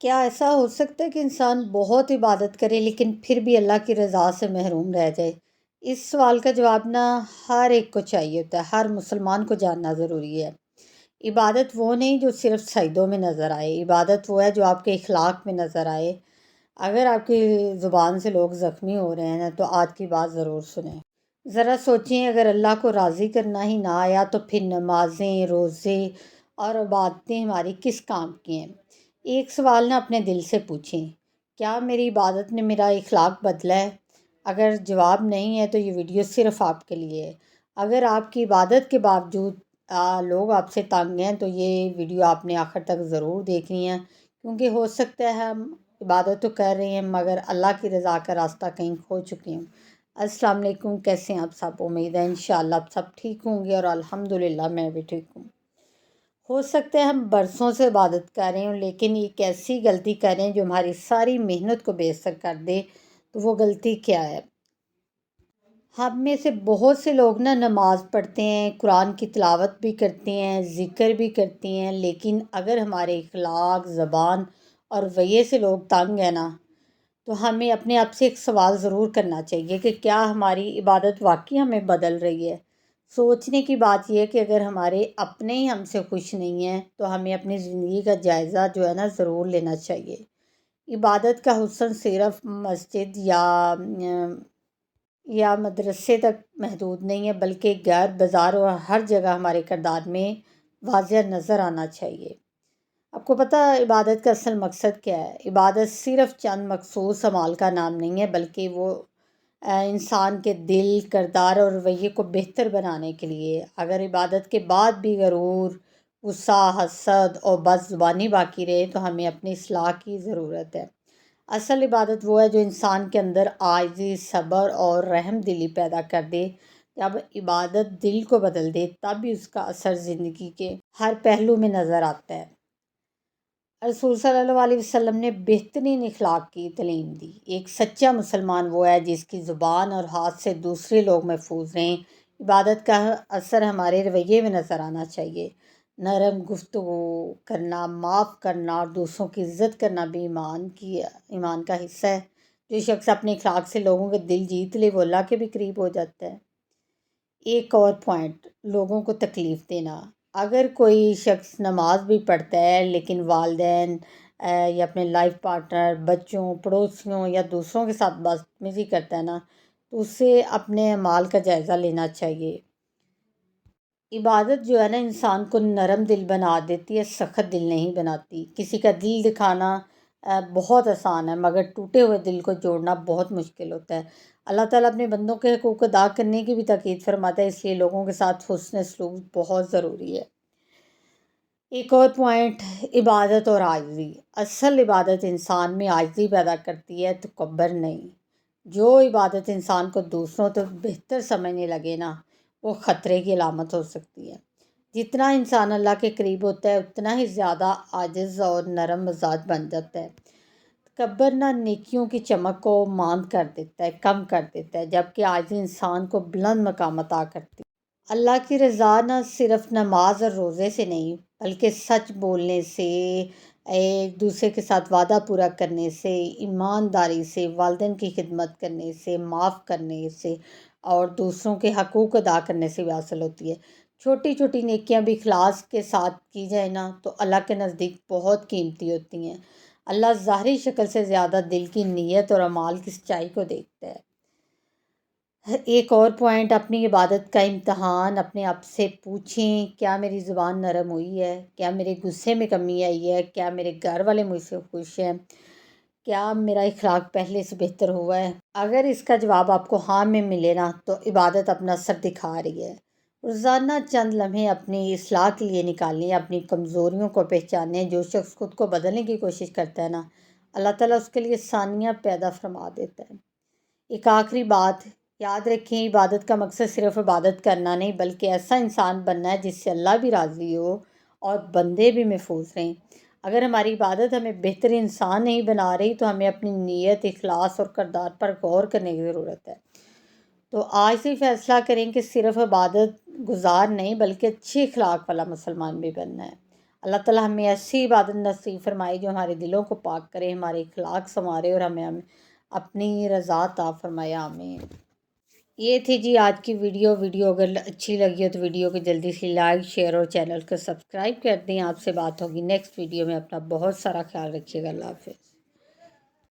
کیا ایسا ہو سکتا ہے کہ انسان بہت عبادت کرے لیکن پھر بھی اللہ کی رضا سے محروم رہ جائے؟ اس سوال کا جواب ہر ایک کو چاہیے ہوتا ہے، ہر مسلمان کو جاننا ضروری ہے۔ عبادت وہ نہیں جو صرف سجدوں میں نظر آئے، عبادت وہ ہے جو آپ کے اخلاق میں نظر آئے۔ اگر آپ کی زبان سے لوگ زخمی ہو رہے ہیں تو آج کی بات ضرور سنیں۔ ذرا سوچیں، اگر اللہ کو راضی کرنا ہی نہ آیا تو پھر نمازیں، روزے اور عبادتیں ہماری کس کام کی ہیں؟ ایک سوال اپنے دل سے پوچھیں، کیا میری عبادت نے میرا اخلاق بدلا ہے؟ اگر جواب نہیں ہے تو یہ ویڈیو صرف آپ کے لیے ہے۔ اگر آپ کی عبادت کے باوجود لوگ آپ سے تنگ ہیں تو یہ ویڈیو آپ نے آخر تک ضرور دیکھنی ہے، کیونکہ ہو سکتا ہے ہم عبادت تو کر رہے ہیں مگر اللہ کی رضا کا راستہ کہیں کھو چکے ہیں۔ السلام علیکم، کیسے ہیں آپ سب؟ امید ہے انشاءاللہ آپ سب ٹھیک ہوں گے، اور الحمدللہ میں بھی ٹھیک ہوں۔ ہو سکتا ہے ہم برسوں سے عبادت کر رہے ہوں لیکن ایک ایسی غلطی کر رہے ہیں جو ہماری ساری محنت کو بے اثر کر دے، تو وہ غلطی کیا ہے؟ ہم میں سے بہت سے لوگ نماز پڑھتے ہیں، قرآن کی تلاوت بھی کرتے ہیں، ذکر بھی کرتے ہیں، لیکن اگر ہمارے اخلاق، زبان اور رویے سے لوگ تنگ ہیں تو ہمیں اپنے آپ سے ایک سوال ضرور کرنا چاہیے کہ کیا ہماری عبادت واقعی ہمیں بدل رہی ہے؟ سوچنے کی بات یہ ہے کہ اگر ہمارے اپنے ہی ہم سے خوش نہیں ہیں تو ہمیں اپنی زندگی کا جائزہ ضرور لینا چاہیے۔ عبادت کا حسن صرف مسجد یا مدرسے تک محدود نہیں ہے، بلکہ گھر، بازار اور ہر جگہ ہمارے کردار میں واضح نظر آنا چاہیے۔ آپ کو پتہ عبادت کا اصل مقصد کیا ہے؟ عبادت صرف چند مخصوص اعمال کا نام نہیں ہے، بلکہ وہ انسان کے دل، کردار اور رویے کو بہتر بنانے کے لیے۔ اگر عبادت کے بعد بھی غرور، غصہ، حسد اور بد زبانی باقی رہے تو ہمیں اپنی اصلاح کی ضرورت ہے۔ اصل عبادت وہ ہے جو انسان کے اندر عاجزی، صبر اور رحم دلی پیدا کر دے۔ جب عبادت دل کو بدل دے تب بھی اس کا اثر زندگی کے ہر پہلو میں نظر آتا ہے۔ رسول صلی اللہ علیہ وسلم نے بہترین اخلاق کی تعلیم دی۔ ایک سچا مسلمان وہ ہے جس کی زبان اور ہاتھ سے دوسرے لوگ محفوظ رہیں۔ عبادت کا اثر ہمارے رویے میں نظر آنا چاہیے۔ نرم گفتگو کرنا، معاف کرنا اور دوسروں کی عزت کرنا بھی ایمان کا حصہ ہے۔ جو شخص اپنے اخلاق سے لوگوں کے دل جیت لے وہ اللہ کے بھی قریب ہو جاتا ہے۔ ایک اور پوائنٹ، لوگوں کو تکلیف دینا۔ اگر کوئی شخص نماز بھی پڑھتا ہے لیکن والدین یا اپنے لائف پارٹنر، بچوں، پڑوسیوں یا دوسروں کے ساتھ بدتمیزی کرتا ہے تو اسے اپنے اعمال کا جائزہ لینا چاہیے۔ عبادت جو ہے انسان کو نرم دل بنا دیتی ہے، سخت دل نہیں بناتی۔ کسی کا دل دکھانا بہت آسان ہے مگر ٹوٹے ہوئے دل کو جوڑنا بہت مشکل ہوتا ہے۔ اللہ تعالیٰ اپنے بندوں کے حقوق ادا کرنے کی بھی تاکید فرماتا ہے، اس لیے لوگوں کے ساتھ حسن سلوک بہت ضروری ہے۔ ایک اور پوائنٹ، عبادت اور عاجزی۔ اصل عبادت انسان میں عاجزی پیدا کرتی ہے، تکبر نہیں۔ جو عبادت انسان کو دوسروں تو بہتر سمجھنے لگے وہ خطرے کی علامت ہو سکتی ہے۔ جتنا انسان اللہ کے قریب ہوتا ہے اتنا ہی زیادہ عاجز اور نرم مزاج بن جاتا ہے۔ تکبر نیکیوں کی چمک کو ماند کر دیتا ہے، کم کر دیتا ہے، جبکہ عاجزی انسان کو بلند مقام عطا کرتی ہے۔ اللہ کی رضا صرف نماز اور روزے سے نہیں بلکہ سچ بولنے سے، ایک دوسرے کے ساتھ وعدہ پورا کرنے سے، ایمانداری سے، والدین کی خدمت کرنے سے، معاف کرنے سے اور دوسروں کے حقوق ادا کرنے سے بھی حاصل ہوتی ہے۔ چھوٹی چھوٹی نیکیاں بھی اخلاص کے ساتھ کی جائے تو اللہ کے نزدیک بہت قیمتی ہوتی ہیں۔ اللہ ظاہری شکل سے زیادہ دل کی نیت اور اعمال کی سچائی کو دیکھتا ہے۔ ایک اور پوائنٹ، اپنی عبادت کا امتحان اپنے آپ سے پوچھیں، کیا میری زبان نرم ہوئی ہے؟ کیا میرے غصے میں کمی آئی ہے؟ کیا میرے گھر والے مجھ سے خوش ہیں؟ کیا میرا اخلاق پہلے سے بہتر ہوا ہے؟ اگر اس کا جواب آپ کو ہاں میں ملے تو عبادت اپنا اثر دکھا رہی ہے۔ روزانہ چند لمحے اپنی اصلاح کے لیے نکالیں، اپنی کمزوریوں کو پہچانیں۔ جو شخص خود کو بدلنے کی کوشش کرتا ہے اللہ تعالیٰ اس کے لیے آسانیاں پیدا فرما دیتا ہے۔ ایک آخری بات، یاد رکھیں عبادت کا مقصد صرف عبادت کرنا نہیں بلکہ ایسا انسان بننا ہے جس سے اللہ بھی راضی ہو اور بندے بھی محفوظ رہیں۔ اگر ہماری عبادت ہمیں بہتر انسان نہیں بنا رہی تو ہمیں اپنی نیت، اخلاص اور کردار پر غور کرنے کی ضرورت ہے۔ تو آج سے فیصلہ کریں کہ صرف عبادت گزار نہیں بلکہ اچھے اخلاق والا مسلمان بھی بننا ہے۔ اللہ تعالی ہمیں ایسی عبادت نصیب فرمائے جو ہمارے دلوں کو پاک کرے، ہمارے اخلاق سنوارے اور ہمیں اپنی رضا عطا فرمائے، آمین۔ یہ تھی جی آج کی ویڈیو اگر اچھی لگی ہو تو ویڈیو کو جلدی سے لائک، شیئر اور چینل کو سبسکرائب کر دیں۔ آپ سے بات ہوگی نیکسٹ ویڈیو میں۔ اپنا بہت سارا خیال رکھیے گا۔ اللہ حافظ۔